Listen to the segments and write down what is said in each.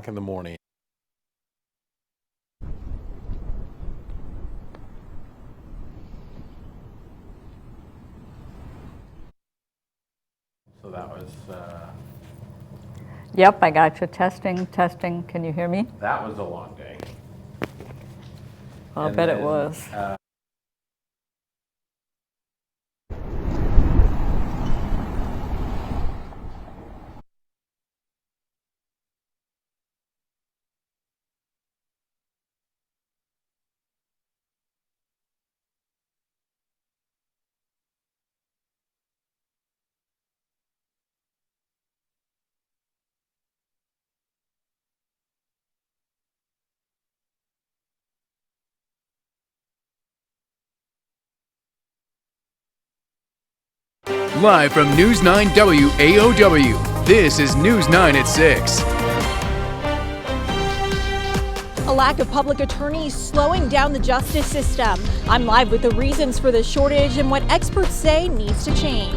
In the morning. So that was. Yep, I got you. Testing. Can you hear me? That was a long day. I'll bet it was. Live from News 9 WAOW, this is News 9 at 6. A lack of public attorneys slowing down the justice system. I'm live with the reasons for the shortage and what experts say needs to change.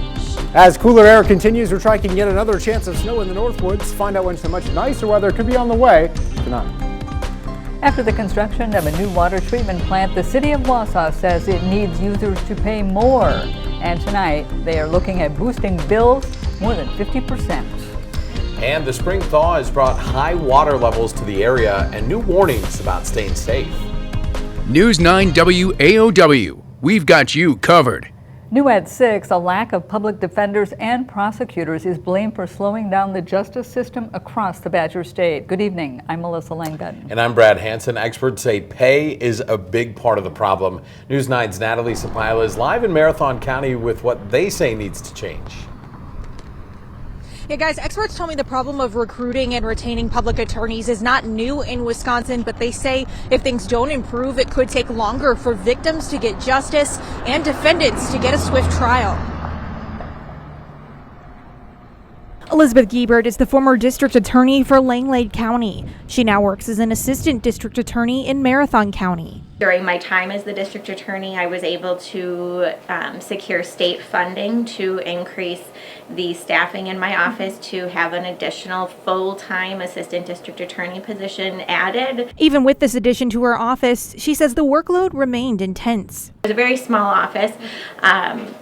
As cooler air continues, we're tracking yet another chance of snow in the Northwoods. Find out when some much nicer weather could be on the way tonight. After the construction of a new water treatment plant, the city of Wausau says it needs users to pay more. And tonight, they are looking at boosting bills more than 50%. And the spring thaw has brought high water levels to the area and new warnings about staying safe. News 9 WAOW, we've got you covered. New at 6, a lack of public defenders and prosecutors is blamed for slowing down the justice system across the Badger State. Good evening, I'm Melissa Langdon. And I'm Brad Hansen. Experts say pay is a big part of the problem. News 9's Natalie Sapila is live in Marathon County with what they say needs to change. Yeah, guys, experts tell me the problem of recruiting and retaining public attorneys is not new in Wisconsin, but they say if things don't improve, it could take longer for victims to get justice and defendants to get a swift trial. Elizabeth Giebert is the former district attorney for Langlade County. She now works as an assistant district attorney in Marathon County. During my time as the district attorney, I was able to secure state funding to increase the staffing in my office to have an additional full-time assistant district attorney position added. Even with this addition to her office, she says the workload remained intense. It was a very small office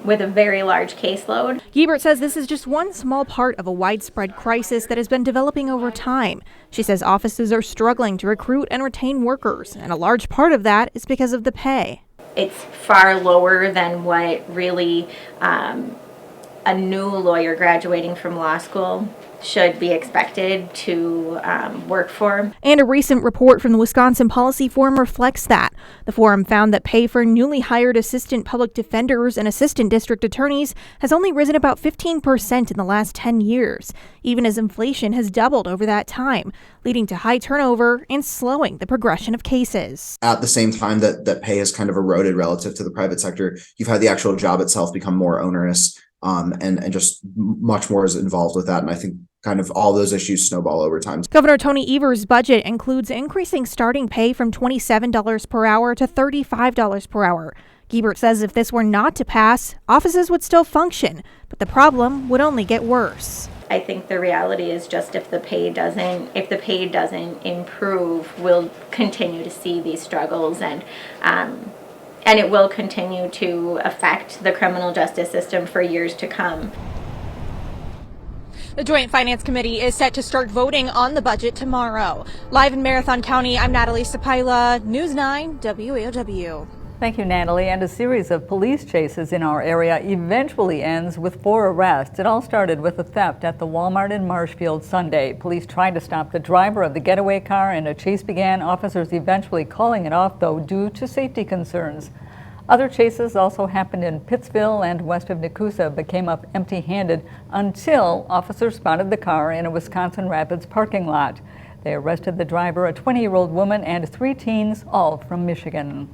with a very large caseload. Giebert says this is just one small part of a widespread crisis that has been developing over time. She says offices are struggling to recruit and retain workers, and a large part of that is because of the pay. It's far lower than what really a new lawyer graduating from law school should be expected to work for. And a recent report from the Wisconsin Policy Forum reflects that. The forum found that pay for newly hired assistant public defenders and assistant district attorneys has only risen about 15% in the last 10 years, even as inflation has doubled over that time, leading to high turnover and slowing the progression of cases. At the same time that pay has kind of eroded relative to the private sector, you've had the actual job itself become more onerous, and just much more is involved with that. And I think kind of all those issues snowball over time. Governor Tony Evers' budget includes increasing starting pay from $27 per hour to $35 per hour. Giebert says if this were not to pass, offices would still function, but the problem would only get worse. I think the reality is just if the pay doesn't improve, we'll continue to see these struggles and it will continue to affect the criminal justice system for years to come. The Joint Finance Committee is set to start voting on the budget tomorrow. Live in Marathon County, I'm Natalie Sapila, News 9 WAOW. Thank you, Natalie. And a series of police chases in our area eventually ends with 4 arrests. It all started with a theft at the Walmart in Marshfield Sunday. Police tried to stop the driver of the getaway car and a chase began. Officers eventually calling it off, though, due to safety concerns. Other chases also happened in Pittsville and west of Nakusa, but came up empty-handed until officers spotted the car in a Wisconsin Rapids parking lot. They arrested the driver, a 20-year-old woman, and 3 teens, all from Michigan.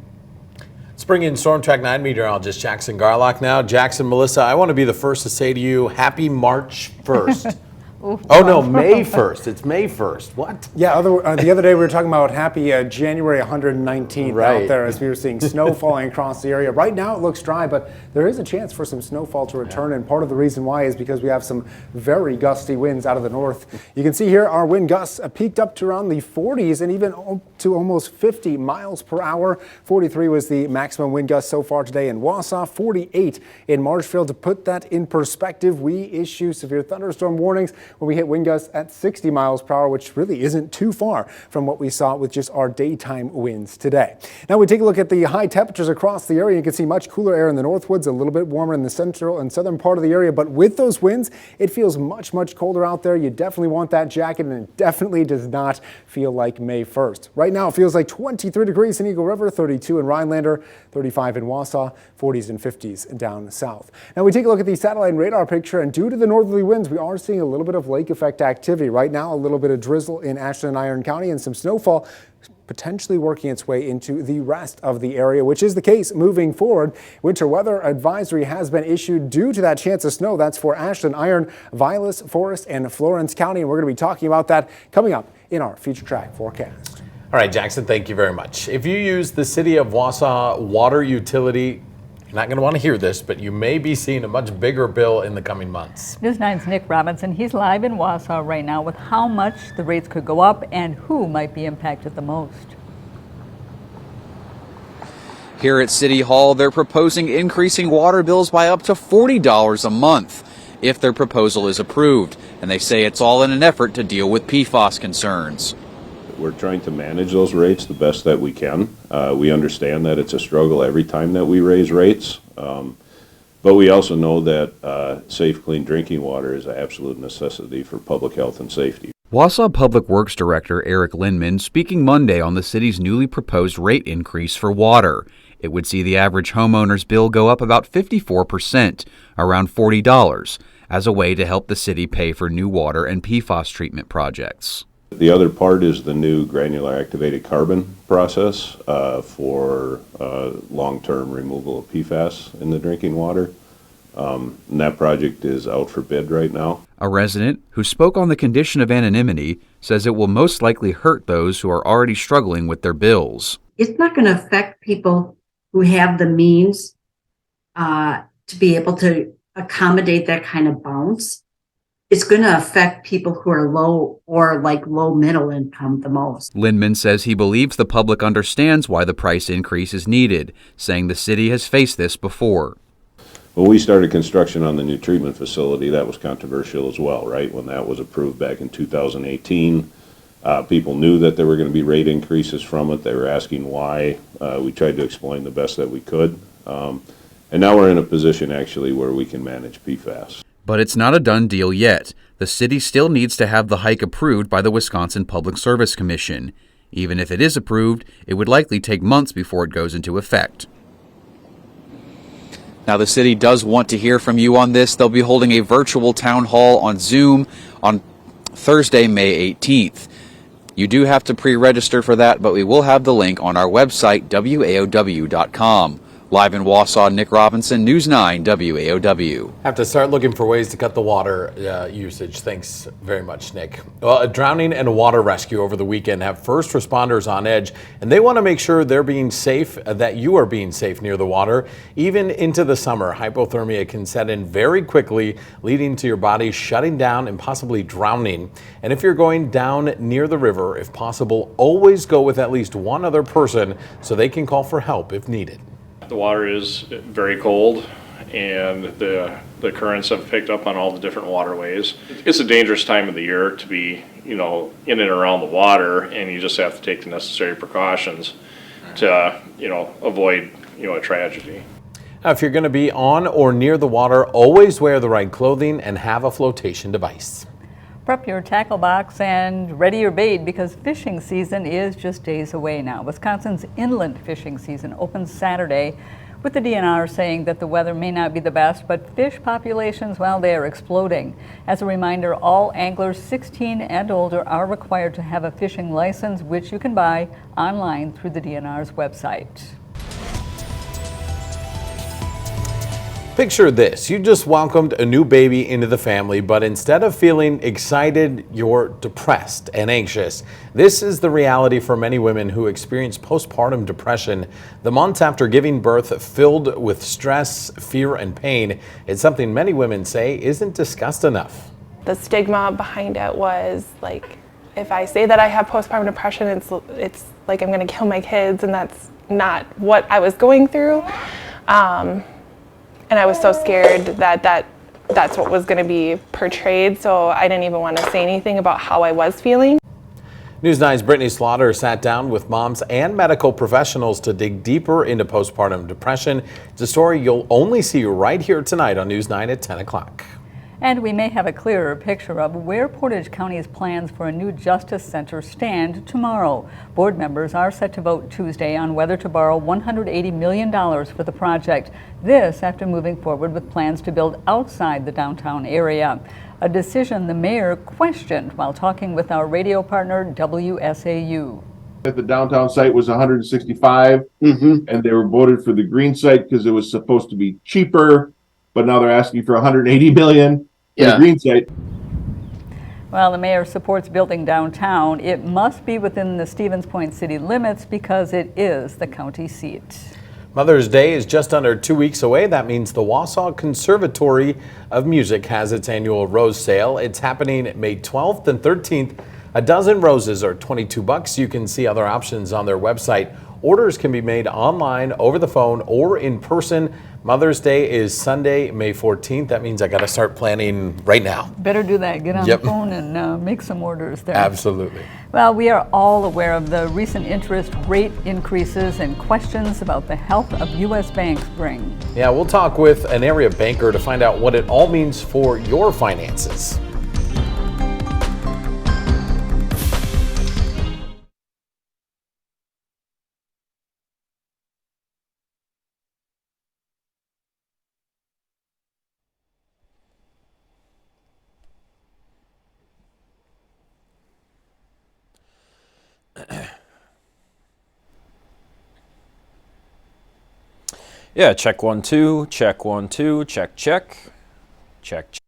Let's bring in Storm Track 9 meteorologist Jackson Garlock now. Jackson, Melissa, I want to be the first to say to you, happy March 1st. Ooh, Oh no, May 1st. It's May 1st. What? Yeah, the other day we were talking about happy January 119th Right. out there as we were seeing snow falling across the area. Right now it looks dry, but there is a chance for some snowfall to return, and part of the reason why is because we have some very gusty winds out of the north. You can see here our wind gusts peaked up to around the 40s and even to almost 50 miles per hour. 43 was the maximum wind gust so far today in Wausau, 48 in Marshfield. To put that in perspective, we issue severe thunderstorm warnings when we hit wind gusts at 60 miles per hour, which really isn't too far from what we saw with just our daytime winds today. Now we take a look at the high temperatures across the area. You can see much cooler air in the Northwoods, a little bit warmer in the central and southern part of the area, but with those winds, it feels much colder out there. You definitely want that jacket, and it definitely does not feel like May 1st. Right now it feels like 23 degrees in Eagle River, 32 in Rhinelander, 35 in Wausau, 40s and 50s down south. Now we take a look at the satellite and radar picture, and due to the northerly winds, we are seeing a little bit of lake effect activity. Right now, a little bit of drizzle in Ashland and Iron County and some snowfall potentially working its way into the rest of the area, which is the case moving forward. Winter weather advisory has been issued due to that chance of snow. That's for Ashland, Iron, Vilas, Forest, and Florence County, and we're going to be talking about that coming up in our Future Track forecast. All right, Jackson, thank you very much. If you use the City of Wausau water utility, you're not going to want to hear this, but you may be seeing a much bigger bill in the coming months. News 9's Nick Robinson. He's live in Wausau right now with how much the rates could go up and who might be impacted the most. Here at City Hall, they're proposing increasing water bills by up to $40 a month if their proposal is approved, and they say it's all in an effort to deal with PFAS concerns. We're trying to manage those rates the best that we can. We understand that it's a struggle every time that we raise rates, but we also know that safe, clean drinking water is an absolute necessity for public health and safety. Wausau Public Works Director Eric Lindman speaking Monday on the city's newly proposed rate increase for water. It would see the average homeowner's bill go up about 54%, around $40, as a way to help the city pay for new water and PFAS treatment projects. The other part is the new granular activated carbon process for long-term removal of PFAS in the drinking water. And that project is out for bid right now. A resident who spoke on the condition of anonymity says it will most likely hurt those who are already struggling with their bills. It's not going to affect people who have the means to be able to accommodate that kind of bounce. It's going to affect people who are low or like low middle income the most. Lindman says he believes the public understands why the price increase is needed, saying the city has faced this before. When we started construction on the new treatment facility, that was controversial as well, right? When that was approved back in 2018, people knew that there were going to be rate increases from it. They were asking why. We tried to explain the best that we could. And now we're in a position actually where we can manage PFAS. But it's not a done deal yet. The city still needs to have the hike approved by the Wisconsin Public Service Commission. Even if it is approved, it would likely take months before it goes into effect. Now, the city does want to hear from you on this. They'll be holding a virtual town hall on Zoom on Thursday, May 18th. You do have to pre-register for that, but we will have the link on our website, WAOW.com. Live in Wausau, Nick Robinson, News 9 WAOW. Have to start looking for ways to cut the water usage. Thanks very much, Nick. Well, a drowning and water rescue over the weekend have first responders on edge, and they want to make sure they're being safe, that you are being safe near the water. Even into the summer, hypothermia can set in very quickly, leading to your body shutting down and possibly drowning. And if you're going down near the river, if possible, always go with at least one other person so they can call for help if needed. The water is very cold, and the currents have picked up on all the different waterways. It's a dangerous time of the year to be, in and around the water, and you just have to take the necessary precautions to, avoid, a tragedy. Now, if you're going to be on or near the water, always wear the right clothing and have a flotation device. Prep your tackle box and ready your bait because fishing season is just days away now. Wisconsin's inland fishing season opens Saturday, with the DNR saying that the weather may not be the best, but fish populations, well, they are exploding. As a reminder, all anglers 16 and older are required to have a fishing license, which you can buy online through the DNR's website. Picture this, you just welcomed a new baby into the family, but instead of feeling excited, you're depressed and anxious. This is the reality for many women who experience postpartum depression. The months after giving birth filled with stress, fear, and pain. It's something many women say isn't discussed enough. The stigma behind it was like, if I say that I have postpartum depression, it's like I'm gonna kill my kids, and that's not what I was going through. And I was so scared that's what was going to be portrayed, so I didn't even want to say anything about how I was feeling. News 9's Brittany Slaughter sat down with moms and medical professionals to dig deeper into postpartum depression. It's a story you'll only see right here tonight on News 9 at 10 o'clock. And we may have a clearer picture of where Portage County's plans for a new Justice Center stand tomorrow. Board members are set to vote Tuesday on whether to borrow $180 million for the project. This after moving forward with plans to build outside the downtown area. A decision the mayor questioned while talking with our radio partner WSAU. The downtown site was 165, and they were voted for the green site because it was supposed to be cheaper, but now they're asking for 180 million for the green site. Well, the mayor supports building downtown. It must be within the Stevens Point city limits because it is the county seat. Mother's Day is just under 2 weeks away. That means the Wausau Conservatory of Music has its annual rose sale. It's happening May 12th and 13th. A dozen roses are $22. You can see other options on their website. Orders can be made online, over the phone, or in person. Mother's Day is Sunday, May 14th. That means I got to start planning right now. Better do that. Get on the phone and make some orders there. Absolutely. Well, we are all aware of the recent interest rate increases and questions about the health of U.S. banks bring. Yeah, we'll talk with an area banker to find out what it all means for your finances. Yeah, check 1 2, check 1 2, check check, check check.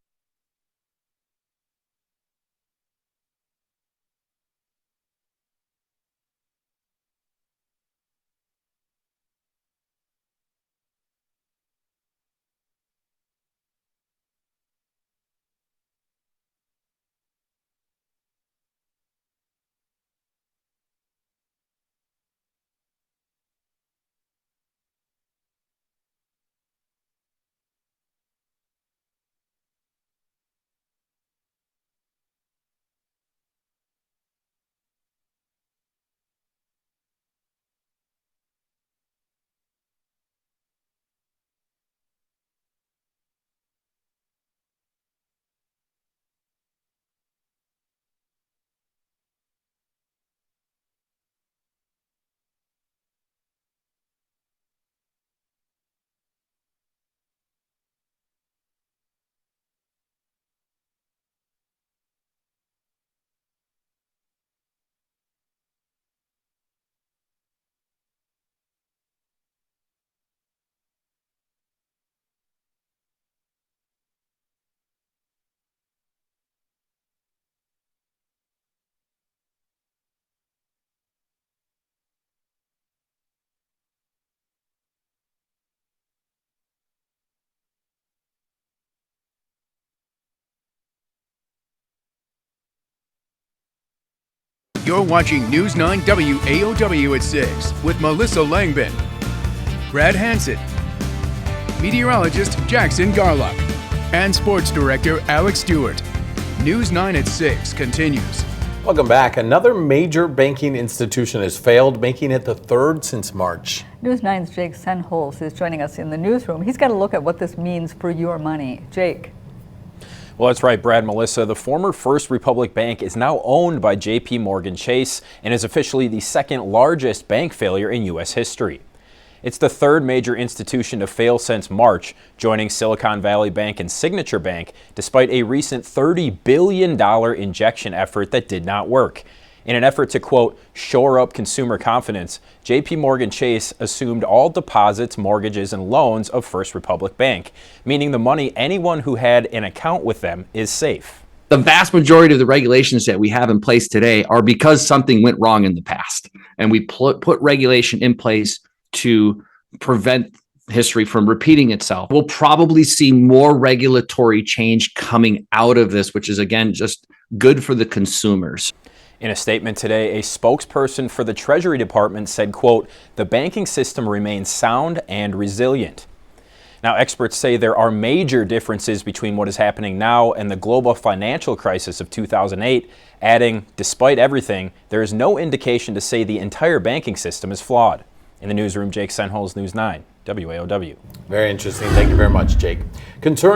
You're watching News 9 WAOW at 6 with Melissa Langbin, Brad Hansen, meteorologist Jackson Garlock, and sports director Alex Stewart. News 9 at 6 continues. Welcome back. Another major banking institution has failed, making it the third since March. News 9's Jake Senholz is joining us in the newsroom. He's got a look at what this means for your money. Jake. Well, that's right, Brad, Melissa. The former First Republic Bank is now owned by JP Morgan Chase and is officially the second largest bank failure in U.S. history. It's the third major institution to fail since March, joining Silicon Valley Bank and Signature Bank, despite a recent $30 billion injection effort that did not work. In an effort to, quote, shore up consumer confidence, JP Morgan Chase assumed all deposits, mortgages, and loans of First Republic Bank, meaning the money anyone who had an account with them is safe. The vast majority of the regulations that we have in place today are because something went wrong in the past. And we put regulation in place to prevent history from repeating itself. We'll probably see more regulatory change coming out of this, which is, again, just good for the consumers. In a statement today, a spokesperson for the Treasury Department said, quote, the banking system remains sound and resilient. Now, experts say there are major differences between what is happening now and the global financial crisis of 2008, adding, despite everything, there is no indication to say the entire banking system is flawed. In the newsroom, Jake Senholz, News 9, WAOW. Very interesting. Thank you very much, Jake.